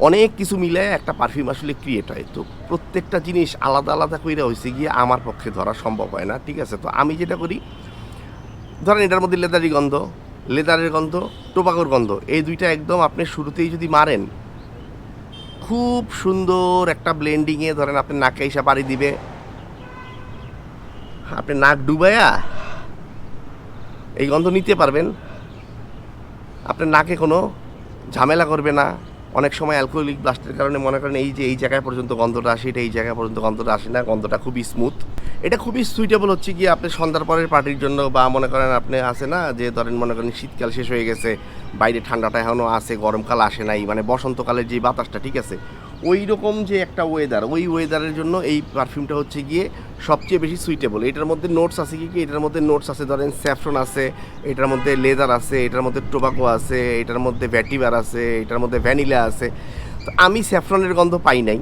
অনেক কিছু মিলে একটা পারফিউম আসলে ক্রিয়েট হয়। তো প্রত্যেকটা জিনিস আলাদা আলাদা কইরা হইছে গিয়ে আমার পক্ষে ধরা সম্ভব হয় না, ঠিক আছে? তো আমি যেটা করি, ধরেন এটার মধ্যে লেদারি গন্ধ, লেদারের গন্ধ, টোবাকোর গন্ধ, এই ২ টা একদম আপনি শুরুতেই যদি মারেন, খুব সুন্দর একটা ব্লেন্ডিংয়ে ধরেন আপনার নাকে এসে পাড়ি দিবে। আপনি নাক ডুবাইয়া এই গন্ধ নিতে পারবেন। আপনার নাকে কোনো ঝামেলা করবে না। অনেক সময় অ্যালকোহলিক ব্লাস্টের কারণে মনে করেন এই যে এই জায়গায় পর্যন্ত গন্ধটা আসে, এটা এই জায়গায় পর্যন্ত গন্ধটা আসে না। গন্ধটা খুবই স্মুথ। এটা খুবই সুইটেবল হচ্ছে গিয়ে আপনি সন্ধ্যার পরের পার্টির জন্য, বা মনে করেন আপনি আছে না যে ধরেন মনে করেন শীতকাল শেষ হয়ে গেছে, বাইরে ঠান্ডাটা এখনও আছে, গরমকাল আসে নাই, মানে বসন্তকালের যে বাতাসটা, ঠিক আছে, ওই রকম যে একটা ওয়েদার, ওই ওয়েদারের জন্য এই পারফিউমটা হচ্ছে গিয়ে সবচেয়ে বেশি সুইটেবল। এটার মধ্যে নোটস আছে কি, এটার মধ্যে নোটস আছে ধরেন স্যাফরন আছে, এটার মধ্যে লেদার আছে, এটার মধ্যে টোবাকো আছে, এটার মধ্যে ভ্যাটিভার আছে, এটার মধ্যে ভ্যানিলা আছে। তো আমি স্যাফরনের গন্ধ পাই নাই,